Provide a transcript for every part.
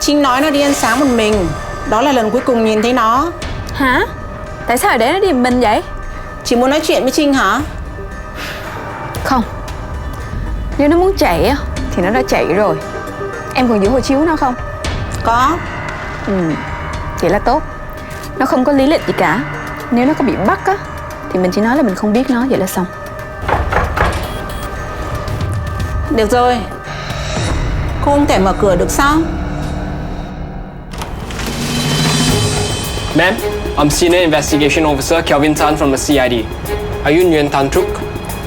Trinh nói nó đi ăn sáng một mình. Đó là lần cuối cùng nhìn thấy nó. Hả? Tại sao lại để nó đi một mình vậy? Chị muốn nói chuyện với Trinh hả? Không. Nếu nó muốn chạy á thì nó đã chạy rồi. Em còn giữ hộ chiếu nó không? Có. Vậy là tốt. Nó không có lý lịch gì cả. Nếu nó có bị bắt á thì mình chỉ nói là mình không biết nó, vậy là xong. Được rồi. Cô không thể mở cửa được sao? Ma'am, I'm Senior Investigation Officer Kelvin Tan from the CID. Are you Nguyen Tan Trúc?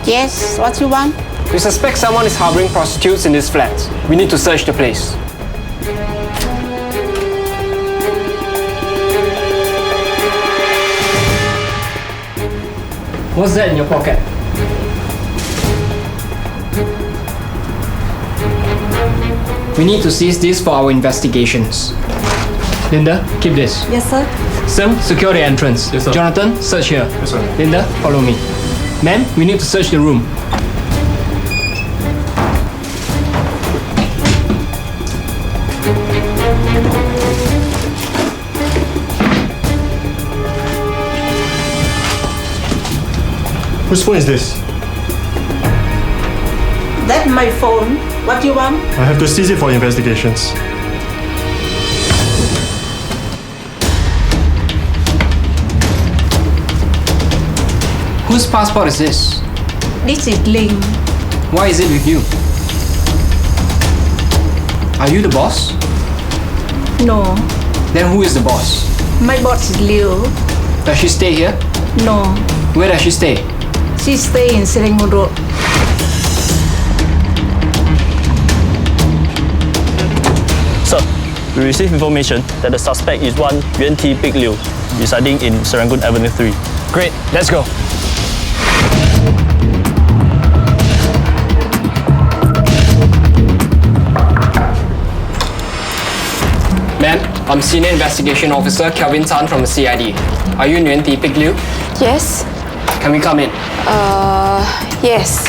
Yes, what you want? We suspect someone is harboring prostitutes in this flat. We need to search the place. What's that in your pocket? We need to seize this for our investigations. Linda, keep this. Yes, sir. Sam, secure the entrance. Yes, sir. Jonathan, search here. Yes, sir. Linda, follow me. Ma'am, we need to search the room. Whose phone is this? That's my phone. What you want? I have to seize it for investigations. Whose passport is this? This is Linh. Why is it with you? Are you the boss? No. Then who is the boss? My boss is Liu. Does she stay here? No. Where does she stay? She stay in Serangoon Road. Sir, we received information that the suspect is one Yuan T. Big Liu, residing in Serangoon Avenue 3. Great, let's go. Ma'am, I'm Senior Investigation Officer Kelvin Tan from the CID. Are you Nguyen T. Big Liu? Yes. Can we come in? Yes.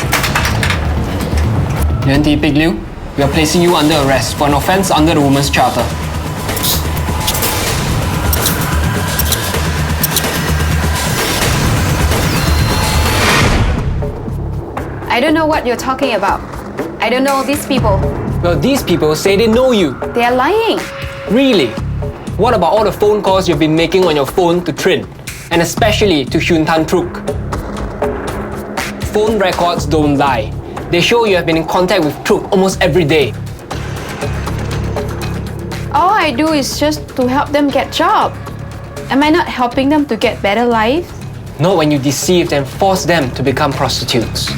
Nguyen T. Big Liu, we are placing you under arrest for an offence under the Women's Charter. I don't know what you're talking about. I don't know these people. Well, these people say they know you. They are lying. Really? What about all the phone calls you've been making on your phone to Trin? And especially to Human Trafficking? Phone records don't lie. They show you have been in contact with Truk almost every day. All I do is just to help them get job. Am I not helping them to get better life? Not when you deceived and forced them to become prostitutes.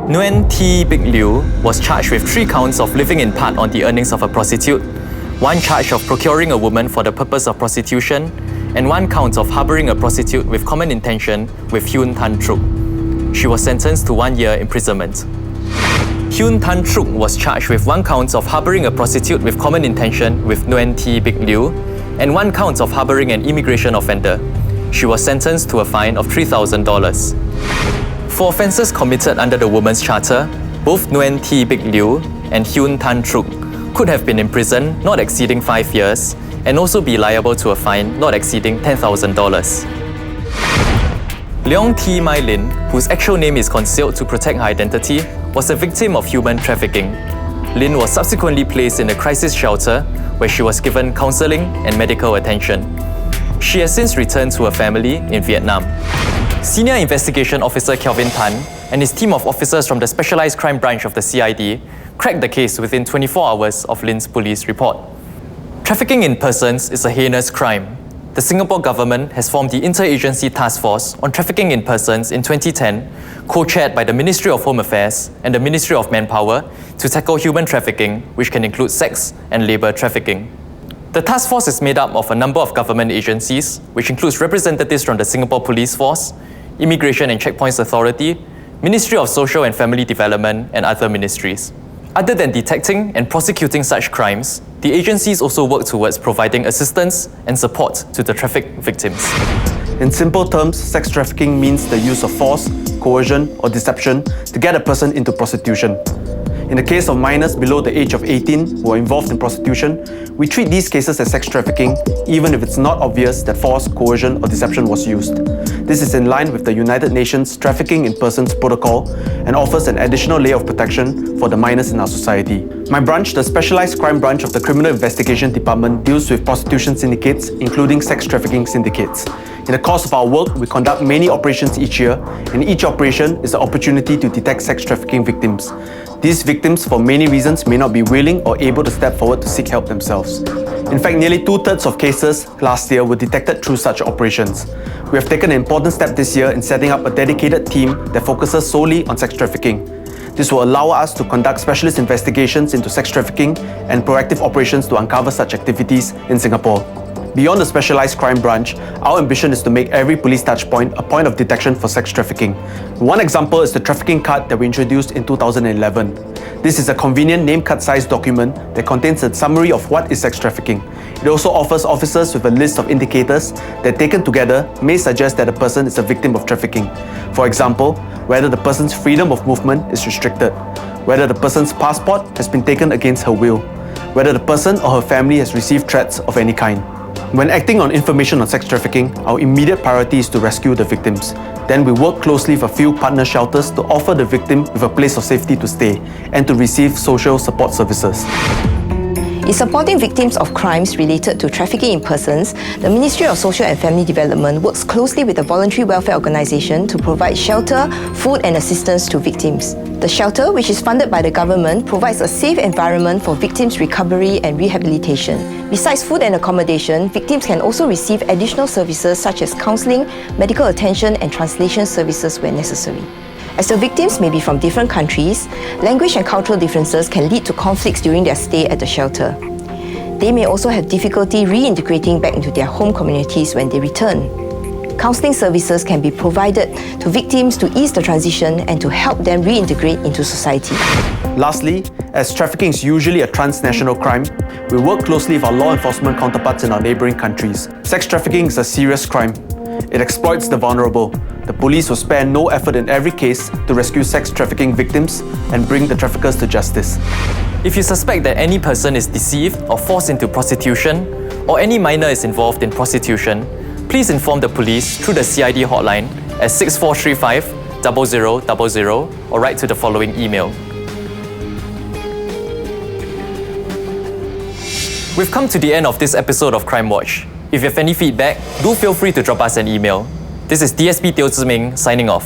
Nguyen T. Big Liu was charged with 3 counts of living in part on the earnings of a prostitute, 1 charge of procuring a woman for the purpose of prostitution, and 1 count of harboring a prostitute with common intention with Hyun Tan Truk. She was sentenced to 1 year imprisonment. Hyun Tan Truk was charged with 1 count of harboring a prostitute with common intention with Nguyen T. Big Liu, and 1 count of harboring an immigration offender. She was sentenced to a fine of $3,000. For offences committed under the Women's Charter, both Nguyen T. Big Liu and Hyun Tan Truk could have been imprisoned not exceeding 5 years and also be liable to a fine not exceeding $10,000. Leong T. Mai Lin, whose actual name is concealed to protect her identity, was a victim of human trafficking. Lin was subsequently placed in a crisis shelter where she was given counselling and medical attention. She has since returned to her family in Vietnam. Senior Investigation Officer Kelvin Tan and his team of officers from the Specialized Crime Branch of the CID cracked the case within 24 hours of Lin's police report. Trafficking in persons is a heinous crime. The Singapore government has formed the Interagency Task Force on Trafficking in Persons in 2010, co-chaired by the Ministry of Home Affairs and the Ministry of Manpower to tackle human trafficking, which can include sex and labour trafficking. The task force is made up of a number of government agencies, which includes representatives from the Singapore Police Force, Immigration and Checkpoints Authority, Ministry of Social and Family Development, and other ministries. Other than detecting and prosecuting such crimes, the agencies also work towards providing assistance and support to the trafficked victims. In simple terms, sex trafficking means the use of force, coercion, or deception to get a person into prostitution. In the case of minors below the age of 18 who are involved in prostitution, we treat these cases as sex trafficking even if it's not obvious that force, coercion or deception was used. This is in line with the United Nations Trafficking-in-Persons protocol and offers an additional layer of protection for the minors in our society. My branch, the Specialized Crime Branch of the Criminal Investigation Department, deals with prostitution syndicates, including sex trafficking syndicates. In the course of our work, we conduct many operations each year, and each operation is an opportunity to detect sex trafficking victims. These victims, for many reasons, may not be willing or able to step forward to seek help themselves. In fact, nearly 2/3 of cases last year were detected through such operations. We have taken an important step this year in setting up a dedicated team that focuses solely on sex trafficking. This will allow us to conduct specialist investigations into sex trafficking and proactive operations to uncover such activities in Singapore. Beyond the Specialized Crime Branch, our ambition is to make every police touchpoint a point of detection for sex trafficking. One example is the trafficking card that we introduced in 2011. This is a convenient name card sized document that contains a summary of what is sex trafficking. It also offers officers with a list of indicators that, taken together, may suggest that a person is a victim of trafficking. For example, whether the person's freedom of movement is restricted, whether the person's passport has been taken against her will, whether the person or her family has received threats of any kind. When acting on information on sex trafficking, our immediate priority is to rescue the victims. Then we work closely with a few partner shelters to offer the victim with a place of safety to stay and to receive social support services. In supporting victims of crimes related to trafficking in persons, the Ministry of Social and Family Development works closely with a voluntary welfare organisation to provide shelter, food and assistance to victims. The shelter, which is funded by the government, provides a safe environment for victims' recovery and rehabilitation. Besides food and accommodation, victims can also receive additional services such as counselling, medical attention and translation services where necessary. As the victims may be from different countries, language and cultural differences can lead to conflicts during their stay at the shelter. They may also have difficulty reintegrating back into their home communities when they return. Counselling services can be provided to victims to ease the transition and to help them reintegrate into society. Lastly, as trafficking is usually a transnational crime, we work closely with our law enforcement counterparts in our neighbouring countries. Sex trafficking is a serious crime. It exploits the vulnerable. The police will spare no effort in every case to rescue sex trafficking victims and bring the traffickers to justice. If you suspect that any person is deceived or forced into prostitution, or any minor is involved in prostitution, please inform the police through the CID hotline at 6435 0000 or write to the following email. We've come to the end of this episode of Crimewatch. If you have any feedback, do feel free to drop us an email. This is DSP Teo Ziming signing off.